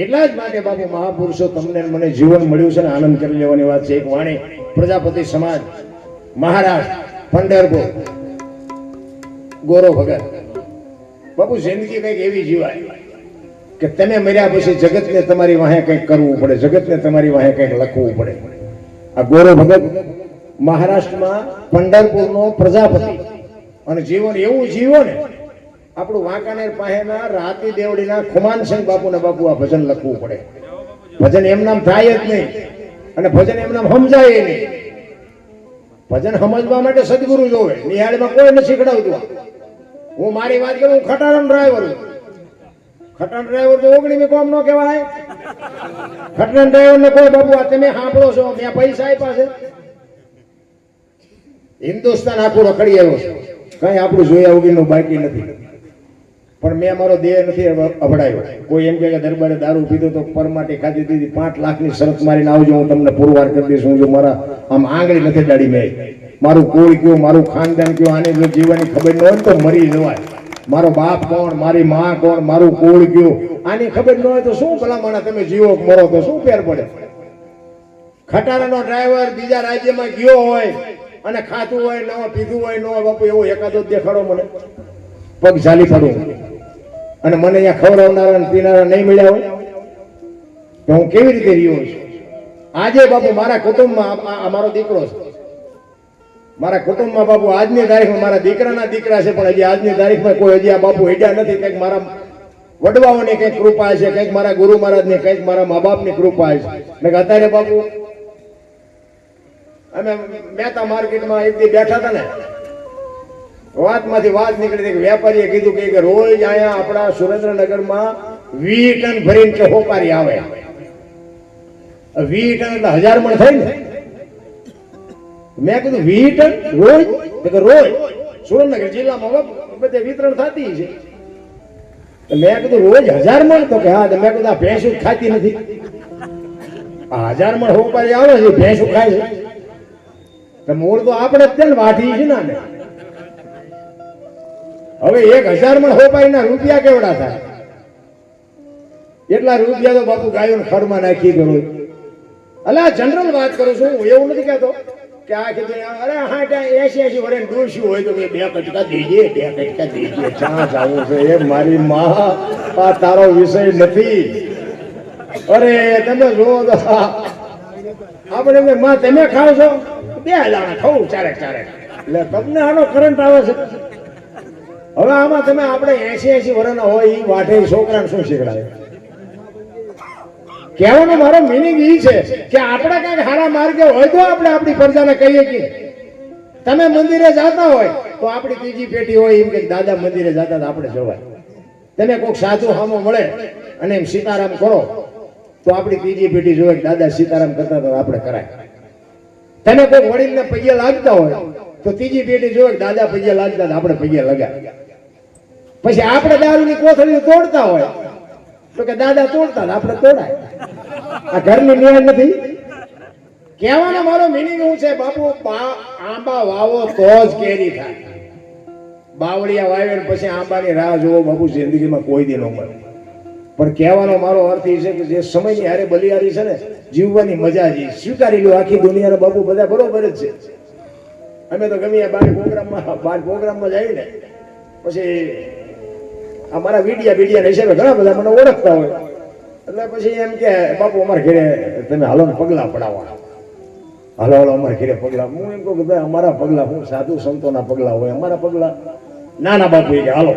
એટલા જ માટે બાપુ મહાપુરુષો તમને મને જીવન મળ્યું છે ને આનંદ કરી લેવાની વાત છે. એક વાણી પ્રજાપતિ સમાજ મહારાષ્ટ્ર પંઢરપુર ગોરો ભગત બાપુ જિંદગી કંઈક એવી જીવાય કે તમે મર્યા પછી જગતને તમારી વાહે કંઈક કરવું પડે, જગતને તમારી વાહે કંઈક લખવું પડે. આ ગોરો ભગત મહારાષ્ટ્રમાં પંઢરપુરનો પ્રજાપતિ અને જીવન એવું જીવો ને આપણું વાંકાનેર પાસેના રાતી દેવડીના ખુમાનસિંહ બાપુને બાપુ આ ભજન લખવું પડે. ભજન એમ નામ થાય જ નહીં અને ભજન એમ નામ સમજાય નહીં. ભજન સમજવા માટે સદગુરુ જોવે, નિહાળમાં કોઈ નથી શીખડાવતું. હું મારી વાત કરું, ખટારાનો ડ્રાઈવર છું. ખટાણ ડ્રાઈવર તો ઓગણીમી કોમ નો કહેવાય. ખટાણ ડ્રાઈવર ને કોઈ બાપુ આ તમે સાંભળો છો, મેં પૈસા આપ્યા છે. હિન્દુસ્તાન આખું રખડી આવ્યો છે, કઈ આપણું જોયા વગરનું બાકી નથી. પણ મેં મારો દેહ નથી અભડાયો. કોઈ એમ કે દરબારે દારૂ પીધો તો પરમાટી ખાધી દીધી, 5 લાખની શરત મારીને આવજો, હું તમને પુરવાર કરી દઈશ. હું જો મારા આમ આંગળી નથી દાડી મેં, મારું કુળ કયું, મારું ખાનદાન કયું, આને જો જીવવાની ખબર ન હોય તો મરી જવાય. મારો બાપ કોણ, મારી માં કોણ, મારું કુળ કયું, આની ખબર ન હોય તો શું ભલામણા તમે જીવો મરો તો શું ફેર પડે? ખટારાનો ડ્રાઈવર બીજા રાજ્યમાં ગયો હોય અને ખાતું હોય ન પીધું હોય ન બાપુ એવો એકાદો દેખાડો મને, પગ ઝાલી પડું અને મને અહીંયા ખવડાવનારા પીનારા નહીં મળ્યા હોય તો હું કેવી રીતે રહ્યો છું? આજે બાપુ મારા કુટુંબમાં મારો દીકરો છે, મારા કુટુંબમાં બાપુ આજની તારીખમાં મારા દીકરાના દીકરા છે, પણ હજી આજની તારીખમાં કોઈ હજી આ બાપુ હેડ્યા નથી. કંઈક મારા વડવાઓની કંઈક કૃપા છે, કંઈક મારા ગુરુ મહારાજની, કંઈક મારા મા બાપની કૃપા છે. અત્યારે બાપુ અમે મહેતા માર્કેટમાં એક દી બેઠા હતા ને, વાતમાંથી વાત નીકળી હતી કે વેપારીએ કીધું કે રોજ અહીંયા આપણા સુરેન્દ્રનગરમાં 20 ટન ભરીને કે હોપારી આવે. 20 ટન એટલે 1000 મણ થાય ને. મેં કીધું 20 ટન રોજ? કે રોજ સુરેન્દ્રનગર જિલ્લામાં બધે વિતરણ થતી છે. મેં કીધું રોજ 1000 મણ? તો કે હા. મેં કીધું આ ભેંસું ખાતી નથી, આ 1000 મણ હોપારી આવે છે, ભેંસું ખાય છે. મૂળ તો આપણે જ તેલ વાઢી છે ને. હવે 1000 મણ હોપારીના રૂપિયા કેવડા થાય? એટલા રૂપિયા તો બાપુ ગાયોને ખરમાં નાખી દો. અલા જનરલ વાત કરું છું, હું એવું નથી કહેતો કે આ કીધું અરે હા 80 વર્ષ ડોસ્યું હોય તો 2 કટકા દેજે, 2 કટકા દેજે, ચા જાવું છે. એ મારી માં, આ તારો વિષય નથી. અરે તમે જો આપણે માં તમે ખાવ છો 2 દાણા ખાવું, ચારે એટલે તમને આનો કરંટ આવે છે. હવે આમાં તમે આપણે 80 વર્ષના હોય એ વાઢે છોકરાને શું શીખડાવે? કહેવાનો મારો મિનિંગ એ છે કે આપણે કઈક સારા માર્ગે હોય તો આપણે આપણી પ્રજાને કહીએ કે તમે મંદિરે જતા હોય તો આપણી ત્રીજી પેઢી હોય એમ કે દાદા મંદિરે જતા આપણે જવાય. તમે કોઈક સાધુ સામો મળે અને એમ સીતારામ કરો તો આપણી ત્રીજી પેઢી જોવે કે દાદા સીતારામ કરતા તો આપણે કરાય. તમે કોઈક વડીલને પગે લાગતા હોય તો ત્રીજી પેઢી જોવે કે દાદા પગે લાગતા આપણે પગે લગાય. પછી આપણે દારૂની કોથળી તોડતા હોય તો કે દાદા તોડતા આપણે તોડાય. આ ઘરની ન્યાય નથી. કહેવાનો મારો મિનિંગ શું છે બાપુ, આંબા વાવો તો જ કેરી થાય. બાવળિયા વાવે પછી આંબાની રાહ જોવો બાપુ જિંદગીમાં કોઈ દી ન મળે. પણ કહેવાનો મારો અર્થ એ છે કે જે સમયની હારે બલિયારી છે ને, જીવવાની મજા જ સ્વીકારી લો. આખી દુનિયાના બાપુ બધા બરોબર જ છે. અમે તો ગમે બાર પ્રોગ્રામમાં જઈએ ને પછી અમારા વીડિયા હિસાબે ઘણા બધા મને ઓળખતા હોય એટલે પછી એમ કે બાપુ અમારા ઘરે તમે હાલો ને પગલા પડાવવા, હાલો અમારા ઘરે પગલા. હું એમ કહું કે ભાઈ અમારા પગલા હું સાધુ સંતોના પગલા હોય, અમારા પગલા નાના બાપુ કે હાલો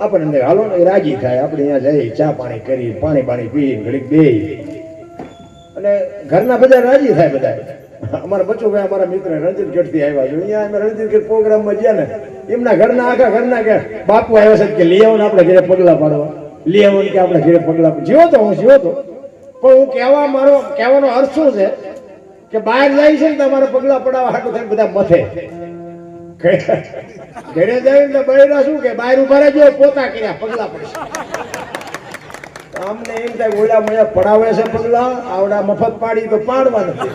આપણે હાલો ને રાજી થાય. આપણે અહીંયા જઈ ચા પાણી કરી, પાણી પી, ઘડીક બે અને ઘરના બધા રાજી થાય. બધા અમારા બચ્ચુભાઈ અમારા મિત્ર રણજીતગઢથી આવ્યા છે. અહીંયા અમે રણજીતગઢ પ્રોગ્રામમાં ગયા ને એમના ઘરના આખા ઘરના કે બાપુ આવ્યા છે કે લઈ આવો ને આપણે ઘરે પગલા પાડવા, લઈ આવો ને કે આપણે ઘરે પગલા. જીવો તો હું જીવો તો, પણ હું કહેવાનો અર્થ શું છે કે બહાર જાય છે ને તમારા પગલા પડાવવા હાટું થાય બધા મથે. ઘરે જાય ને બૈરા શું કે બહાર ઉભા રહેજો, પોતા કર્યા પગલા પડશે. અમને એમ થાય ઓલા મળ્યા પડાવે છે પગલા, આવડા મફત પાડી તો પાડવા નથી.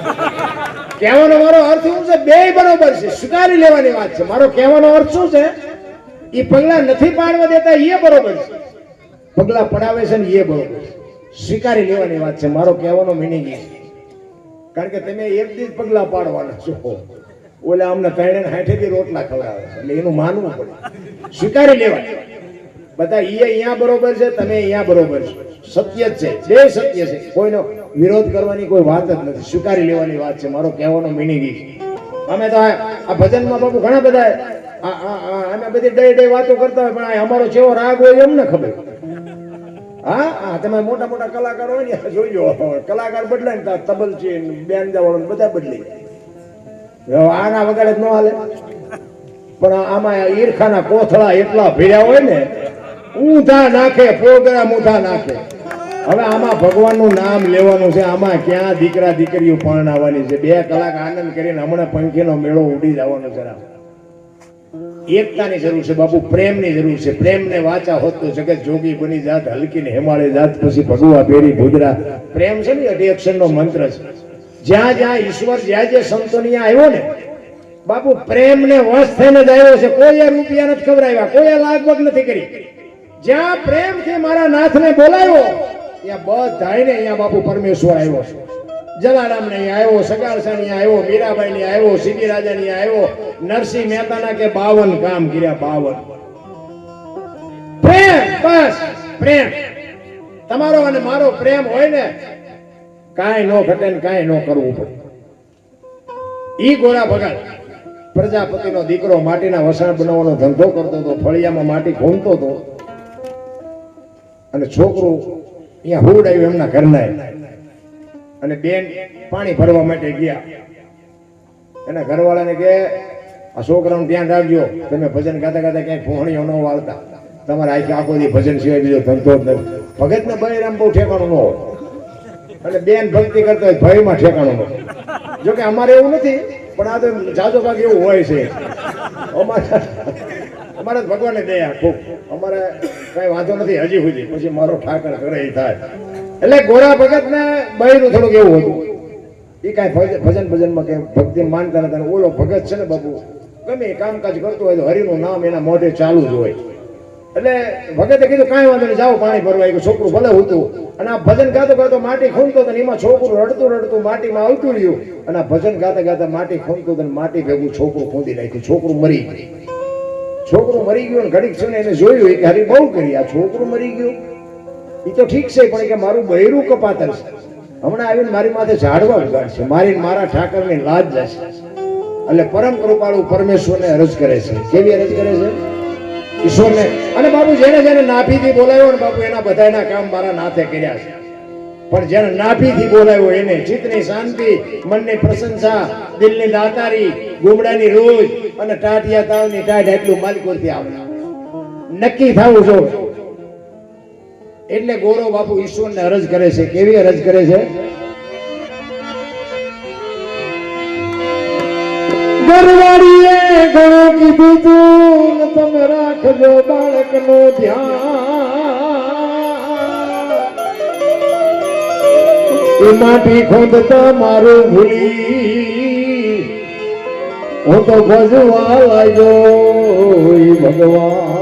કહેવાનો મારો અર્થ શું છે, બે બરોબર છે, સ્વીકારી લેવાની વાત છે. મારો કહેવાનો અર્થ શું છે, એ પગલા નથી પાડવા દેતા એ બરોબર છે. પગલા પડાવે છે ને એ બરોબર સ્વીકારી લેવાની વાત છે. મારો કહેવાનો મિનિંગ એ છે. કારણ કે તમે એક દી પગલા પાડવાના છો, ઓલા અમને 60 થી રોટલા ખવડાવે છે એટલે એનું માનવું પડે, સ્વીકારી લેવાય. બધા અહીંયા બરોબર છે, તમે અહીંયા બરોબર છે, સત્ય જ છે, બે સત્ય છે, કોઈનો વિરોધ કરવાની કોઈ વાત જ નથી, સ્વીકારી લેવાની વાત છે. મારો કહેવાનો મિનિંગ એ છે. અમે તો આ ભજનમાં બાપુ ઘણા બધા અમે બધી ડે વાતો કરતા હોય, પણ અમારો કેવો રાગ હોય એમને ખબર. હા, તમે મોટા મોટા કલાકાર હોય ને જોઈજો, કલાકાર બદલાય ને તબલ છે બેન વાળો બધા બદલાઈ જાય. આના વગાડે જ ન હાલે, પણ આમાં ઈરખાના કોથળા એટલા ભેળ્યા હોય ને, ઊંધા નાખે, પ્રોગ્રામ ઊંધા નાખે. હવે આમાં ભગવાનનું નામ લેવાનું છે, આમાં ક્યાં દીકરા દીકરીઓ પરણાવવાની છે. 2 કલાક આનંદ કરીને હમણાં પંખીનો મેળો ઉડી જવાનો છે. એકતાની જરૂર છે બાપુ, પ્રેમની જરૂર છે. પ્રેમને વાચા હોત તો જગત જોગી બની જાત, હલકીને હેમાળે જાત, પછી ભગવા પેરી ભૂદરા. પ્રેમ છે ને 8 અક્ષરનો મંત્ર છે. જ્યાં જ્યાં ઈશ્વર જ્યાં સંતોની આવ્યો ને બાપુ, પ્રેમને વશ થઈને જ આવ્યો છે. કોઈએ રૂપિયા નથી ખવડાવ્યા, કોઈએ લાગવગ નથી કરી. જ્યાં પ્રેમથી મારા નાથને બોલાવ્યો ત્યાં બધાને અહીંયા બાપુ પરમેશ્વર આવ્યો છે. જલારામ ને આવ્યો, સગારસા ને આવ્યો, મીરાબાઈ ને આવ્યો, સીધી રાજા ને આવ્યો, નરસિંહ મહેતાના કે 52 કામ કર્યા, 52. પ્રેમ, બસ પ્રેમ તમારો અને મારો પ્રેમ હોય ને, કાંઈ નો ઘટે ને કાંઈ નો કરવું પડે. ઈ ગોરા ભગત પ્રજાપતિનો દીકરો માટીના વસાણ બનાવવાનો ધંધો કરતો હતો, ફળિયામાં માટી ખૂંદતો હતો, અને છોકરું અહીંયા હુડ આવ્યું એમના ઘરના, અને બેન પાણી ભરવા માટે ગયા. એના ઘરવાળાને કે આ છોકરાનું ધ્યાન રાખજો, તમે ભજન ગાતા ગાતા ક્યાંય ફોહણીઓ ન વાળતા, તમારે આખો દી ભજન સિવાય બીજો ધંધો જ નથી. ભગતને બહેરામ બહુ ઠેકાણું ન હોય, અને બેન ભક્તિ કરતા હોય ભયમાં ઠેકાણું ન હોય. જોકે અમારે એવું નથી, પણ આ તો જાજો ભાગ એવું હોય છે. અમારે ભગવાનને દયા ખૂબ, અમારે કઈ વાંધો નથી હજી સુધી, પછી મારો ઠાકર કરે એ થાય. એટલે ગોરા ભગત ને બહેરું થોડુંક એવું હતું, એ કાંઈ ભજનમાં કે ભક્તિ માનતા નતા. ઓલો ભગત છે ને બાપુ, ગમે કામકાજ કરતો હોય તો હરિનું નામ એના મોઢે ચાલુ જ હોય. એટલે ભગતે કીધું કાંઈ વાંધો નહીં, જાઓ પાણી ભરવા. છોકરું ભલે હતું, અને આ ભજન ગાતો ગાતો માટી ખૂંદતો હતો, એમાં છોકરું રડતું માટીમાં આવતું રહ્યું, અને આ ભજન ગાતા ગાતા માટી ખૂંદતું હતું, માટી ભેગું છોકરું ખૂંદી નાખ્યું. છોકરું મરી ગયું. ઘડીક છે ને એને જોયું કે હરી બહુ કરી, આ છોકરું મરી ગયું એ તો ઠીક છે, પણ કે મારું બહેરું કપાતર છે, હમણાં આવીને મારી માથે ઝાડવા ઉગાડશે, મારા ઠાકરની લાજ જશે. એટલે પરમ કૃપાળુ પરમેશ્વરને અરજ કરે છે. કેવી અરજ કરે છે ઈશ્વરને? અને બાપુ જેને જેને નાભીથી બોલાવ્યો ને બાપુ, એના બધાના કામ મારા નાથે કર્યા છે. પણ જેને નાભીથી બોલાવ્યો એને ચિત્તની શાંતિ, મનની પ્રશંસા, દિલની દાતારી, ગુમડાની રોજ અને ટાટિયા તાવની ટાઢ એટલું માલિકોથી આવે નક્કી થવું જો. એટલે ગોરો બાપુ ઈશ્વરને અરજ કરે છે. કેવી અરજ કરે છે? ઘરવાળીએ ઘણું કીધું તું, તમે રાખજો બાળકનું ધ્યાન. એ માટી ખોદતા મારું ભૂલી હું તો ભજવા લાગ્યો ભગવાન.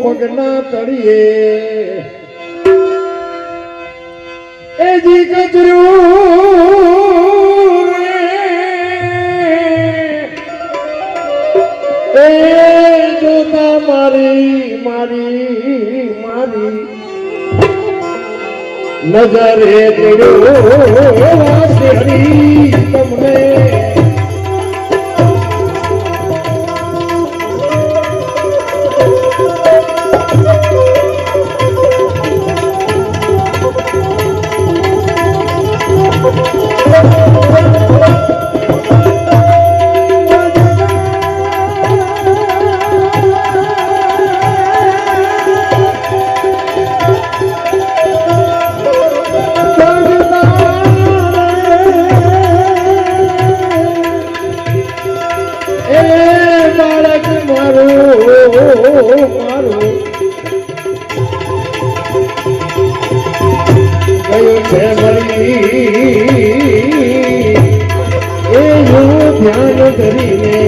પગના તળિયે એ જી ગજરું એ જોતા મારી નજરે પડ્યો હરી તમને. ધ્યાન કરીને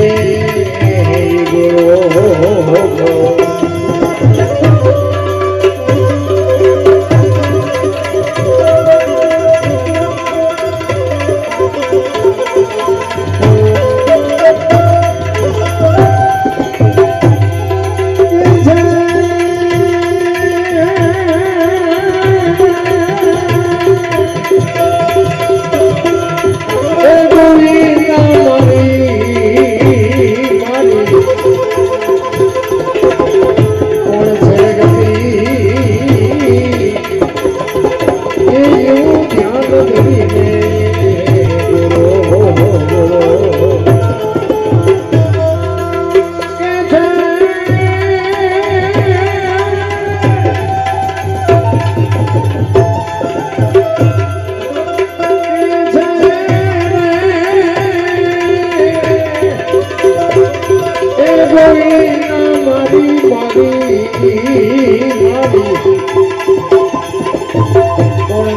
કોણ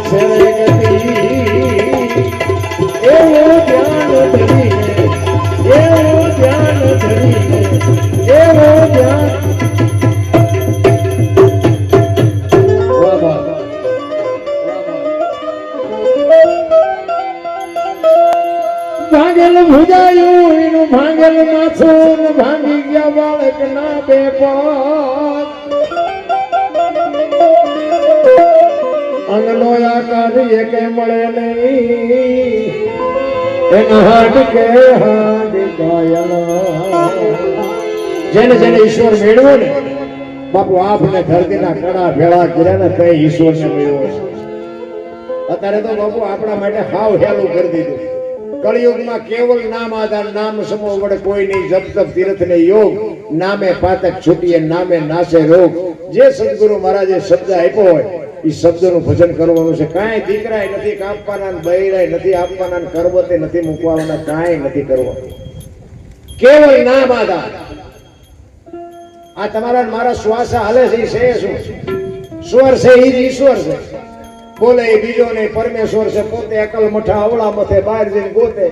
છે રે ગતિ એવું ધ્યાન ધરીને એવું ધ્યાન ધરીને એવું ધ્યાન ભાંગેલ ભુજાયું એનું ભાંગેલ માથું ભાંગી ગયા બાળક ના બે પગ અંગનો આકાર એકે મળે નહીં એના હાડ કે હાડ ગાયલા જેને જેને ઈશ્વર મેળવ્યો ને બાપુ આપને ધરતીના કણા ભેળા કર્યા ને તે ઈશ્વરને મેળવ્યો છે. અત્યારે તો બાપુ આપણા માટે હાવ હેલું કરી દીધું. કળિયુગમાં કેવલ નામ આધાર નામ સમૂહ વડે કોઈ નહીં જપ તપ તીર્થ ને યોગ નામે પાતક છૂટીએ નામે નાશે રોગ. જે સદગુરુ મહારાજે શબ્દ આપ્યો હોય એ શબ્દનું ભજન કરવાનું છે. કાંઈ દીકરાય નથી કાપવાના, બૈરાય નથી આપવાના, કરવતે નથી મૂકવાના, કાંઈ નથી કરવાનું. કેવલ નામ આધાર. આ તમારા મારા શ્વાસ હાલે છે એ છે શું? સ્વર છે એ જ ઈશ્વર છે. બોલે એ બીજો નહીં, પરમેશ્વર છે પોતે. અકલ મઠા અવળા મથે બહાર જઈને ગોતે.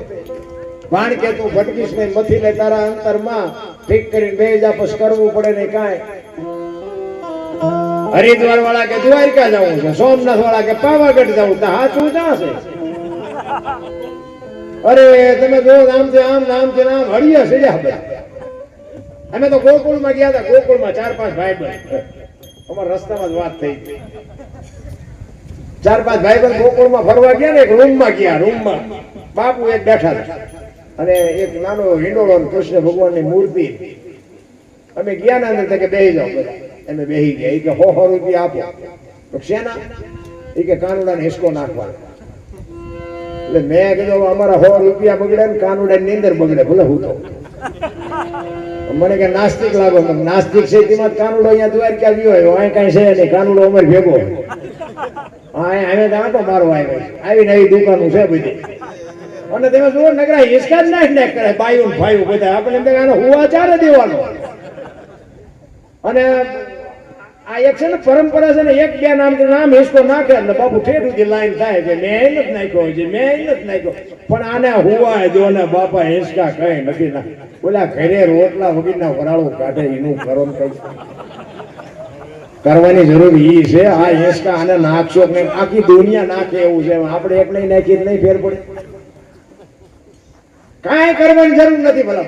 ભાણ કે તું ભટકીશ નહીં, મથી લે તારા અંતરમાં ઠીક કરીને બે જા પછી કરવું પડે નહીં કાંઈ. હરિદ્વાર વાળા કે દ્વારકા જવું છે, સોમનાથ વાળા કે પાવાગઢ જવું, તો હાચું ક્યાં છે? અરે તમે જો આમથી આમ નામથી નામ હળિયા સડ્યા બધા. અમે તો ગોકુળમાં ગયા હતા. ગોકુળમાં 4-5 ભાઈ અમારા રસ્તામાં જ વાત થઈ. 4-5 ભાઈ ગોકુળમાં ફરવા ગયા ને એક રૂમમાં ગયા. રૂમમાં બાપુ એક બેઠા હતા અને એક નાનો હિંડોળો કૃષ્ણ ભગવાનની મૂર્તિ. અમે ગયા ના અંદર કે બેહી જાઓ બધા. અમે બેહી ગયા. એ કે 100 રૂપિયા આપો. તો શેના? એ કે કાનુડાને હિસકો નાખવાનો. એટલે મેં કીધું અમારા 100 રૂપિયા બગડે ને કાનુડા ની અંદર બગડે ભલે હું તો. મને કે નાસ્તિક લાગો. નાસ્તિક છે તેમાં કાનુડો અહીંયા દ્વારકા ગયો હોય, અહીં કઈ છે નહીં. કાનુડો અમારે ભેગો અમે તો મારો આવી નવી દુકાનો છે બધી. અને તમે જુઓ નગરા હિસકા જ ના કરે બાયું ભાઈ બધા. આપણે આનો હુવા ચારે દેવાનો. અને આ એક છે ને પરંપરા છે ને, 1-2 નામ હિસકો નાખે એટલે બાપુ ઠેઠ સુધી લાઈન થાય કે મેં નથી નાખ્યો છે, મેં નથી નાખ્યો. પણ આને હુવા દો ને બાપા હિસકા કઈ નથી ના. બોલા ઘરે રોટલા વગરના વરાળો કાઢે એનું કરો કઈ કરવાની જરૂર ઈ છે. આ હિસકા આને નાખશો કે આખી દુનિયા નાખે એવું છે. આપણે એક નહીં નાખીએ નહીં ફેર પડે. કાંઈ કરવાની જરૂર નથી ભલા.